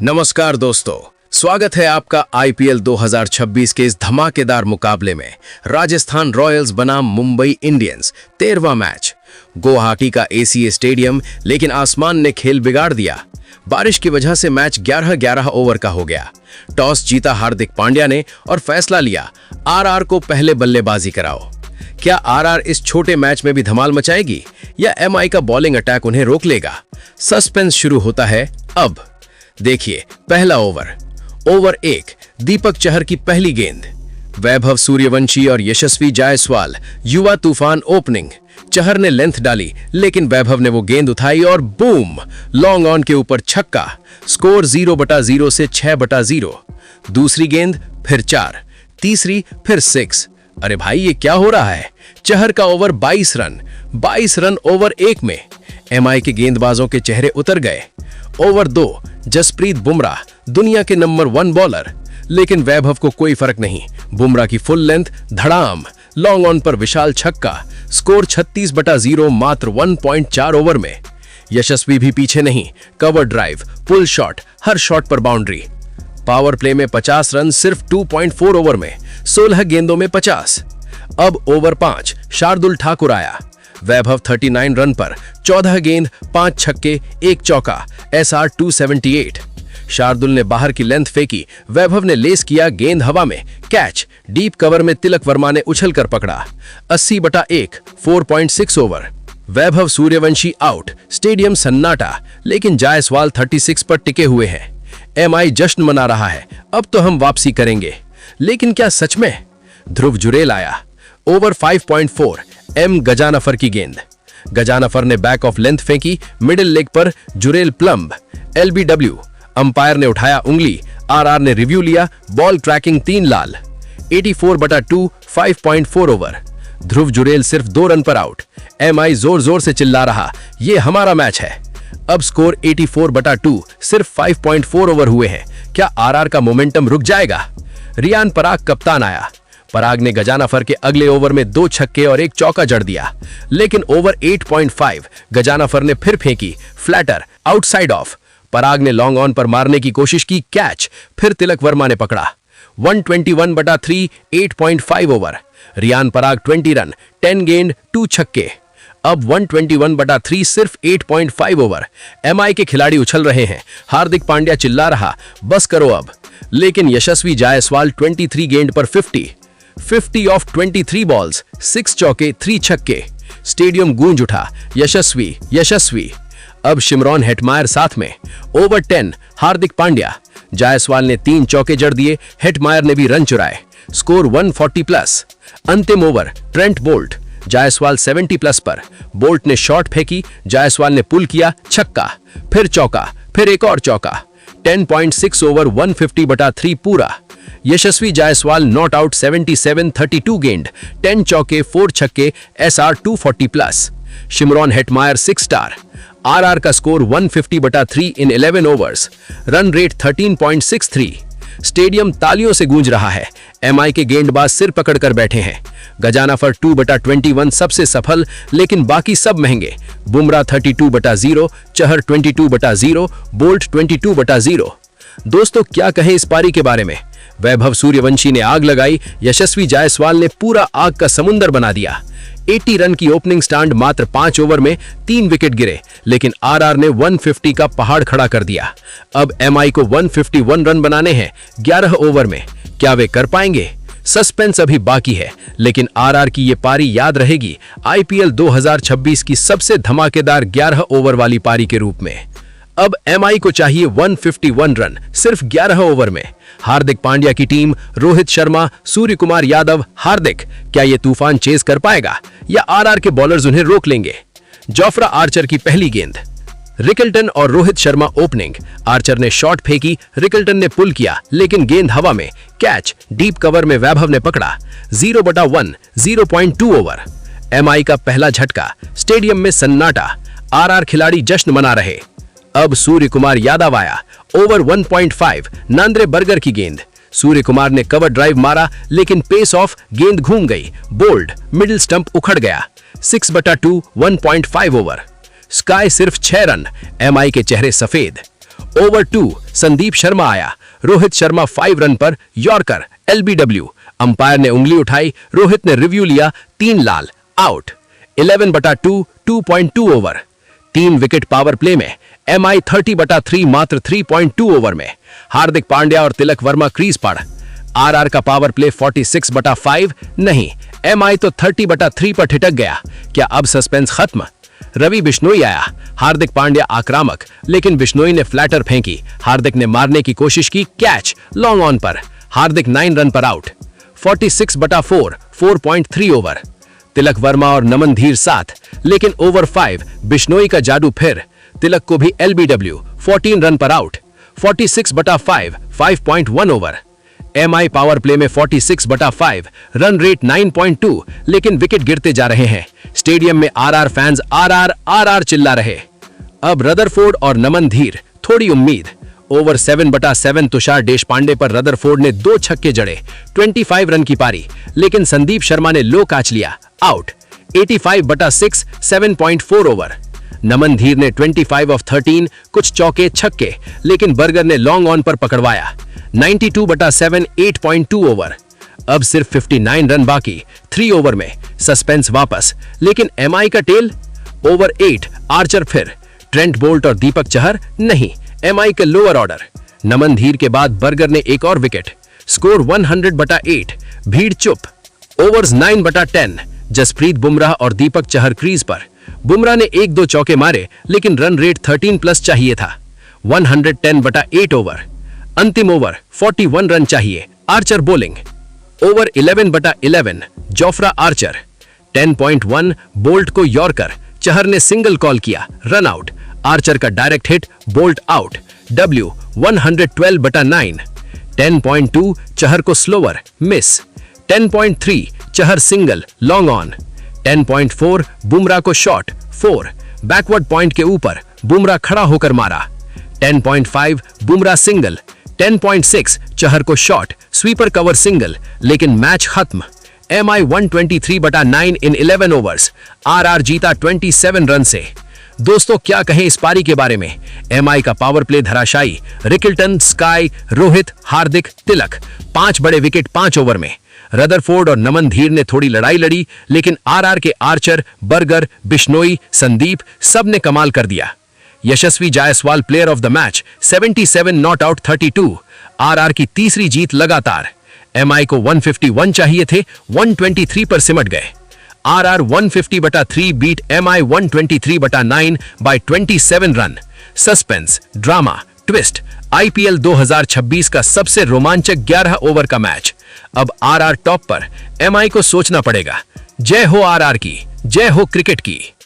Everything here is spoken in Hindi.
नमस्कार दोस्तों, स्वागत है आपका आईपीएल 2026 के इस धमाकेदार मुकाबले में। राजस्थान रॉयल्स बनाम मुंबई इंडियंस 13वां मैच। गुवाहाटी का एसीए स्टेडियम, लेकिन आसमान ने खेल बिगाड़ दिया। बारिश की वजह से मैच 11-11 ओवर का हो गया। टॉस जीता हार्दिक पांड्या ने और फैसला लिया आरआर को पहले बल्लेबाजी कराओ। क्या आरआर इस छोटे मैच में भी धमाल मचाएगी या एमआई का बॉलिंग अटैक उन्हें रोक लेगा? सस्पेंस शुरू होता है अब। देखिए पहला ओवर 1, दीपक चहर की पहली गेंद। वैभव सूर्यवंशी और यशस्वी जायसवाल युवा तूफान ओपनिंग। चहर ने लेंथ डाली, लेकिन वैभव ने वो गेंद उठाई और बूम, लॉन्ग ऑन के ऊपर छक्का। स्कोर 0/0 से 6/0। दूसरी गेंद फिर 4, तीसरी फिर 6। अरे भाई, ये क्या हो रहा है? चहर का ओवर 22 रन ओवर 1 में। एमआई के गेंदबाजों के चेहरे उतर गए। ओवर 2, जसप्रीत बुमराह, दुनिया के नंबर 1 बॉलर, लेकिन वैभव को कोई फर्क नहीं। बुमराह की फुल लेंथ धड़ाम, लॉन्ग ऑन पर विशाल छक्का। स्कोर 36/0 मात्र 1.4 ओवर में। यशस्वी भी पीछे नहीं, कवर ड्राइव, पुल शॉट, हर शॉट पर बाउंड्री। पावर प्ले में 50 रन सिर्फ 2.4 ओवर में, 16 गेंदों में 50। अब ओवर 5, शार्दुल ठाकुर आया। वैभव 39 रन पर 14 गेंद, 5 छक्के, 1 चौका, SR 278। शार्दुल ने बाहर की लेंथ फेंकी, वैभव ने लेस किया गेंद हवा में, कैच। डीप कवर में तिलक वर्मा ने उछलकर पकड़ा। 80/1, 4.6 over. Vaibhav Suryavanshi out, stadium सन्नाटा, लेकिन जायसवाल 36 पर टिके हुए हैं। एमआई जश्न मना रहा है, अब तो हम वापसी करेंगे। लेकिन क्या सच में? ध्रुव जुरेल आया। ओवर 5.4, एम गजानफर की गेंद। गजानफर ने बैक ऑफ लेंथ फेंकी, मिडिल लेग पर जुरेल प्लम्ब। LBW, अंपायर ने उठाया उंगली। आरआर ने रिव्यू लिया, बॉल ट्रैकिंग 3 लाल। 84/2, 5.4 ओवर। ध्रुव जुरेल सिर्फ 2 रन पर आउट। एमआई जोर जोर से चिल्ला रहा, ये हमारा मैच है। अब स्कोर 84/2, सिर्फ 5.4 ओवर हुए हैं। क्या आरआर का मोमेंटम रुक जाएगा? रियान पराग कप्तान आया। पराग ने गजानफर के अगले ओवर में 2 छक्के और 1 चौका जड़ दिया, लेकिन ओवर 8.5 गजानफर ने फिर फेंकी, फ्लैटर, आउटसाइड ऑफ। पराग ने लॉन्ग ऑन पर मारने की कोशिश की, कैच। फिर तिलक वर्मा ने पकड़ा। 121/3, 8.5 ओवर। रियान पराग 20 रन, 10 गेंद, 2 छक्के। अब 121/3, सिर्फ 8.5 ओवर। एमआई के खिलाड़ी उछल रहे हैं। हार्दिक पांड्या चिल्ला रहा, बस करो अब। लेकिन यशस्वी जायसवाल 23 गेंद पर 50 ऑफ 23 बॉल्स, 6 चौके, 3 छक्के। स्टेडियम गूंज उठा, यशस्वी। अब शिमरॉन हेटमायर साथ में। ओवर 10, हार्दिक पांड्या। जायसवाल ने 3 चौके जड़ दिए, हेटमायर ने भी रन चुराए। स्कोर 140+। अंतिम ओवर, ट्रेंट बोल्ट। जायसवाल 70+ पर। बोल्ट ने शॉट फेंकी, जायसवाल ने पुल किया, छक्का। फिर चौका, फिर एक और चौका। 10.6 ओवर, 150/3 पूरा। यशस्वी जायसवाल नॉट आउट, 77-32 गेंद, 10 चौके, 4 छक्के, SR 240+। Shimron Hetmyer 6 star. RR का स्कोर 150/3 इन 11 ओवर्स। Run rate 13.63। स्टेडियम तालियों से गूंज रहा है। एमआई के गेंदबाज सिर पकड़कर बैठे हैं। गजानफर 2/21 सबसे सफल, लेकिन बाकी सब महंगे। बुमराह 32/0, चहर 22/0, बोल्ट 22/0। दोस्तों, क्या कहें इस पारी के बारे में? वैभव सूर्यवंशी ने आग लगाई, यशस्वी जायसवाल ने पूरा आग का समुंदर बना दिया। 80 रन की ओपनिंग स्टांड, मात्र 5 ओवर में 3 विकेट गिरे, लेकिन आरआर ने 150 का पहाड़ खड़ा कर दिया। अब एमआई को 151 रन बनाने हैं 11 ओवर में। क्या वे कर पाएंगे? सस्पेंस अभी बाकी है, लेकिन आरआर की ये पारी याद रहेगी आईपीएल 2026 की सबसे धमाकेदार 11 ओवर वाली पारी के रूप में। अब एमआई को चाहिए 151 रन सिर्फ 11 ओवर में। हार्दिक पांड्या की टीम, रोहित शर्मा, सूर्य कुमार यादव, हार्दिक, क्या ये तूफान चेज कर पाएगा या आरआर के बॉलर्स उन्हें रोक लेंगे? जोफ्रा आर्चर की पहली गेंद। रिकल्टन और रोहित शर्मा ओपनिंग। आर्चर ने शॉट फेंकी, रिकल्टन ने पुल किया, लेकिन गेंद हवा में, कैच। डीप कवर में वैभव ने पकड़ा। 0/1, 0.2 ओवर। एमआई का पहला झटका, स्टेडियम में सन्नाटा। आरआर खिलाड़ी जश्न मना रहे। अब सूर्य कुमार यादव आया। ओवर 1.5, नांद्रे बर्गर की गेंद। सूर्य कुमार ने कवर ड्राइव मारा, लेकिन पेस ऑफ, गेंद घूम गई, बोल्ड, मिडिल स्टंप उखड़ गया। 6/2, 1.5 ओवर। स्काई सिर्फ 6 रन, एमआई के चेहरे सफेद। ओवर 2 संदीप शर्मा आया, रोहित शर्मा 5 रन पर यॉर्कर LBW। अंपायर ने उंगली उठाई, रोहित ने रिव्यू लिया, 3 लाल, out. 11/2 2.2 over. 3 wicket power play में। MI 30/3 मात्र 3.2 ओवर में। हार्दिक पांड्या और तिलक वर्मा क्रीज पर। RR का पावर प्ले 46/5 नहीं, MI तो 30/3 पर ठिठक गया। क्या अब सस्पेंस खत्म? रवि बिश्नोई आया, हार्दिक पांड्या आक्रामक, लेकिन बिश्नोई ने फ्लैटर फेंकी। हार्दिक ने मारने की कोशिश की, कैच लॉन्ग ऑन पर। हार्दिक 9 रन पर आउट। 46/4 4.3 ओवर। तिलक वर्मा और नमन धीर साथ, लेकिन ओवर 5 बिश्नोई का जादू फिर। तिलक को भी LBW 14 रन पर out. 46/5 5.1 over. MI power play में 46/5, रन रेट 9.2, लेकिन विकेट गिरते जा रहे हैं। स्टेडियम में RR फैंस RR चिल्ला रहे। अब रदरफोर्ड और नमन धीर, थोड़ी उम्मीद। ओवर 7/7 तुषार देशपांडे पर रदरफोर्ड ने 2 छक्के जड़े, 25 रन की पारी, लेकिन संदीप शर्मा ने लो काच लिया, आउट। 85/6 7.4 ओवर। नमन धीर ने 25 ऑफ 13, कुछ चौके छक्के, लेकिन बर्गर ने लॉन्ग ऑन पर पकड़वाया। 92/7 8.2 ओवर। अब सिर्फ 59 रन बाकी, 3 ओवर में। सस्पेंस वापस, लेकिन MI का टेल। ओवर 8 आर्चर फिर। ट्रेंट बोल्ट और दीपक चहर नहीं, MI के लोअर ऑर्डर। नमन धीर के बाद बर्गर ने एक और विकेट। स्कोर 100/8, भीड़ चुप। ओवर्स 9/10, जसप्रीत बुमराह और दीपक चहर क्रीज पर। बुमराह ने 1-2 चौके मारे, लेकिन रन रेट 13+ चाहिए था। 110/8 ओवर। अंतिम ओवर 41 रन चाहिए, Archer bowling. Over 11/11, Jofra Archer. 10.1 Boult को यॉर्कर, चहर ने सिंगल कॉल किया, रन आउट। आर्चर का direct hit, Boult out. W 112/9। 10.2 Chahar को slower, miss. 10.3 Chahar single, long on. 10.4 Bumrah को शॉट, 4 बैकवर्ड पॉइंट के ऊपर, बुमराह खड़ा होकर मारा। 10.5 बुमराह सिंगल। 10.6 चहर को शॉट, स्वीपर कवर सिंगल, लेकिन मैच खत्म। MI 123/9 इन 11 ओवर्स। RR जीता 27 रन से। दोस्तों, क्या कहें इस पारी के बारे में? MI का पावर प्ले धराशायी। रिकल्टन, स्काई, रोहित, हार्दिक, तिलक, 5 बड़े विकेट 5 ओवर में। रदरफोर्ड और नमन धीर ने थोड़ी लड़ाई लड़ी, लेकिन RR के आर्चर, बर्गर, बिश्नोई, संदीप सब ने कमाल कर दिया। Yashasvi Jaiswal player of the match, 77 not out 32। RR की तीसरी जीत लगातार। MI को 151 चाहिए थे, 123 पर सिमट गए। RR 150/3 beat MI 123/9 by 27 run. Suspense, drama, twist. IPL 2026 का सबसे रोमांचक 11 ओवर का मैच। अब RR टॉप पर, MI को सोचना पड़ेगा। जय हो RR की, जय हो क्रिकेट की।